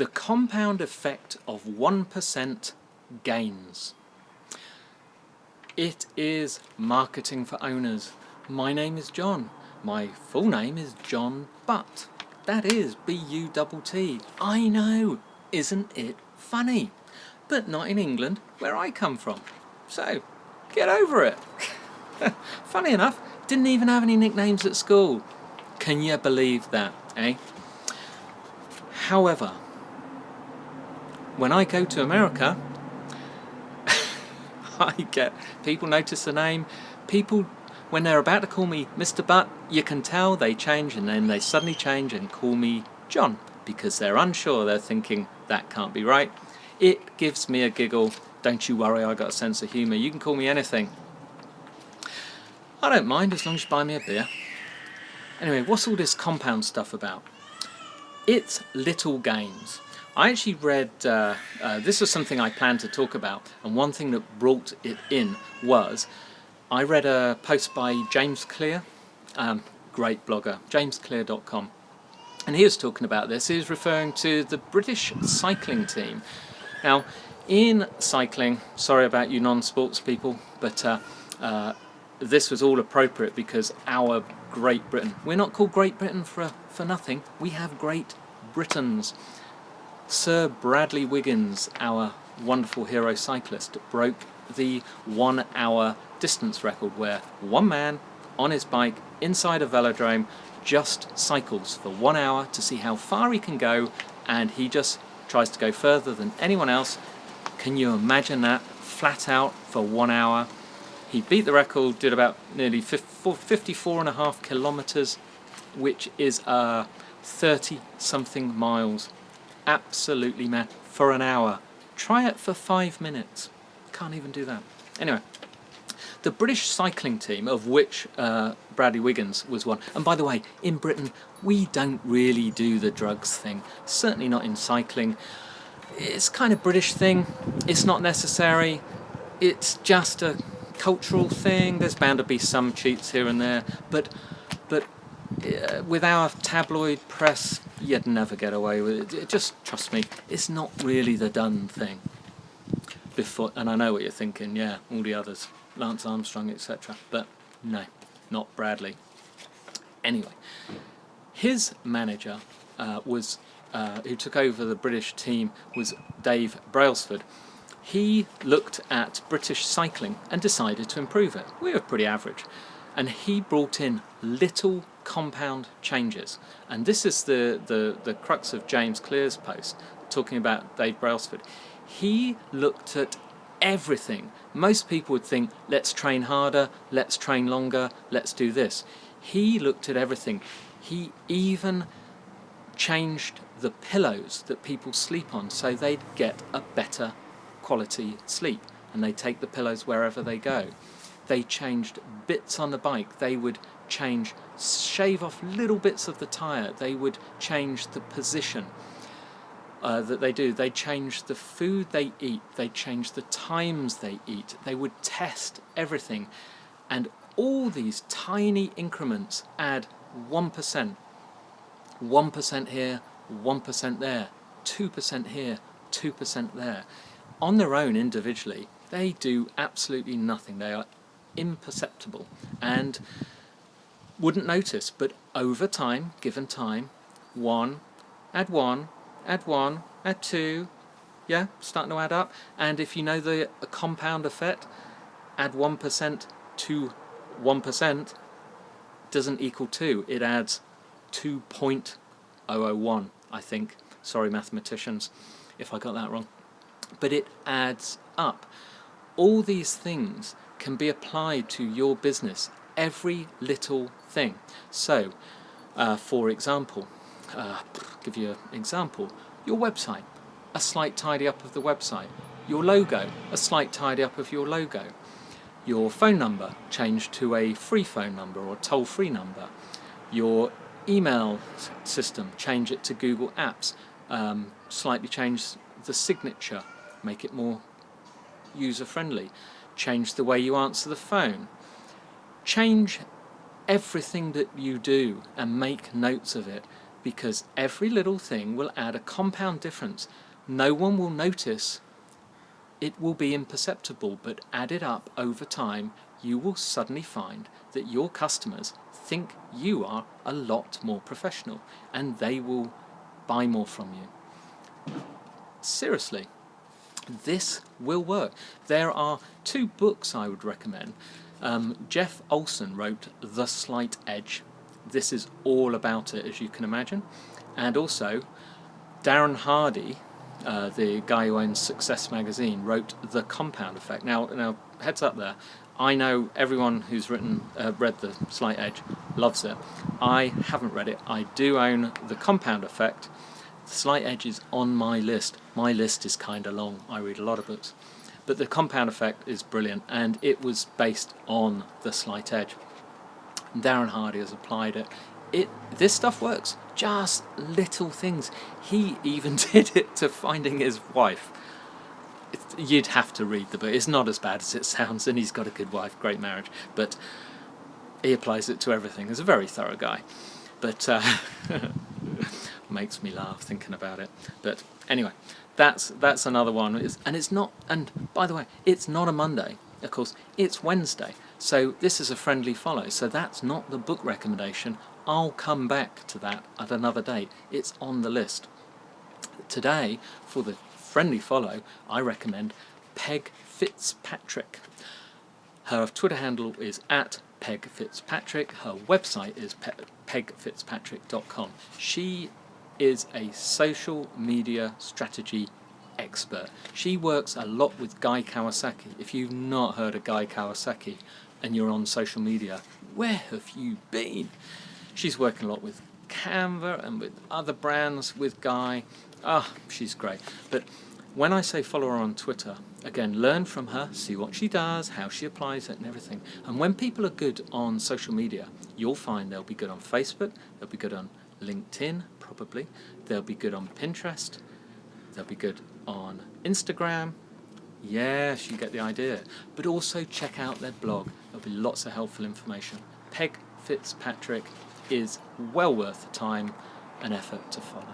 The compound effect of 1% gains. It is marketing for owners. My name is John. My full name is John Butt. That is B-U-T-T. I know, isn't it funny? But not in England, where I come from. So, get over it. Funny enough, didn't even have any nicknames at school. Can you believe that, eh? However, when I go to America, I get people notice the name. People, when they're about to call me Mr. Butt, you can tell they change, and then they suddenly change and call me John because they're unsure. They're thinking that can't be right. It gives me a giggle. Don't you worry, I got a sense of humour. You can call me anything. I don't mind as long as you buy me a beer. Anyway, what's all this compound stuff about? It's little gains. I actually read, this was something I planned to talk about, and one thing that brought it in was, I read a post by James Clear, great blogger, jamesclear.com, and he was talking about this. He was referring to the British cycling team. Now, in cycling, sorry about you non-sports people, but this was all appropriate because our Great Britain, we're not called Great Britain for nothing, we have Great Britons. Sir Bradley Wiggins, our wonderful hero cyclist, broke the 1 hour distance record where one man on his bike inside a velodrome just cycles for 1 hour to see how far he can go, and he just tries to go further than anyone else. Can you imagine that? Flat out for 1 hour. He beat the record, did about nearly 54.5 kilometres, which is 30-something miles. Absolutely mad. For an hour. Try it for 5 minutes. Can't even do that. Anyway, the British cycling team, of which Bradley Wiggins was one, and by the way, in Britain we don't really do the drugs thing, certainly not in cycling. It's kind of British thing, it's not necessary, it's just a cultural thing. There's bound to be some cheats here and there, but with our tabloid press, you'd never get away with it. Just trust me, it's not really the done thing. Before, and I know what you're thinking, yeah, all the others, Lance Armstrong, etc. But no, not Bradley. Anyway, his manager who took over the British team was Dave Brailsford. He looked at British cycling and decided to improve it. We were pretty average. And he brought in little compound changes. And this is the crux of James Clear's post, talking about Dave Brailsford. He looked at everything. Most people would think, let's train harder, let's train longer, let's do this. He looked at everything. He even changed the pillows that people sleep on so they'd get a better quality sleep, and they take the pillows wherever they go. They changed bits on the bike. They would shave off little bits of the tyre. They would change the position that they do. They change the food they eat. They change the times they eat. They would test everything, and all these tiny increments add 1%. 1% here, 1% there, 2% here, 2% there. On their own individually, they do absolutely nothing. They are imperceptible and wouldn't notice, but over time, given time, 1, add 1, add 1, add 2, yeah, starting to add up. And if you know the compound effect, add 1% to 1% doesn't equal 2, it adds 2.001, I think. Sorry, mathematicians, if I got that wrong. But it adds up. All these things can be applied to your business, every little thing. So, for example, give you an example, your website, a slight tidy up of the website. Your logo, a slight tidy up of your logo. Your phone number, changed to a free phone number or toll-free number. Your email system, change it to Google Apps, slightly change the signature, make it more user-friendly, change the way you answer the phone, change everything that you do and make notes of it. because every little thing will add a compound difference. No one will notice. It will be imperceptible, but added up over time, you will suddenly find that your customers think you are a lot more professional, and they will buy more from you. Seriously, this will work. There are 2 books I would recommend. Jeff Olson wrote The Slight Edge. This is all about it, as you can imagine. And also, Darren Hardy, the guy who owns Success Magazine, wrote The Compound Effect. Now, heads up there. I know everyone who's read The Slight Edge loves it. I haven't read it. I do own The Compound Effect. The Slight Edge is on my list. My list is kind of long. I read a lot of books. But The Compound Effect is brilliant, and it was based on The Slight Edge. Darren Hardy has applied it. This stuff works. Just little things. He even did it to finding his wife. You'd have to read the book. It's not as bad as it sounds, and he's got a good wife, great marriage. But he applies it to everything. He's a very thorough guy. But makes me laugh thinking about it. But anyway, that's another one. And by the way, it's not a Monday. Of course, it's Wednesday. So this is a friendly follow. So that's not the book recommendation. I'll come back to that at another date. It's on the list. Today, for the friendly follow, I recommend Peg Fitzpatrick. Her Twitter handle is @PegFitzpatrick. Her website is pegfitzpatrick.com. She is a social media strategy expert. She works a lot with Guy Kawasaki. If you've not heard of Guy Kawasaki and you're on social media, where have you been? She's working a lot with Canva and with other brands with Guy. She's great. But when I say follow her on Twitter, again, learn from her, see what she does, how she applies it and everything. And when people are good on social media, you'll find they'll be good on Facebook, they'll be good on LinkedIn, probably, they'll be good on Pinterest, they'll be good on Instagram. Yes, you get the idea. But also check out their blog. There'll be lots of helpful information. Peg Fitzpatrick is well worth the time and effort to follow.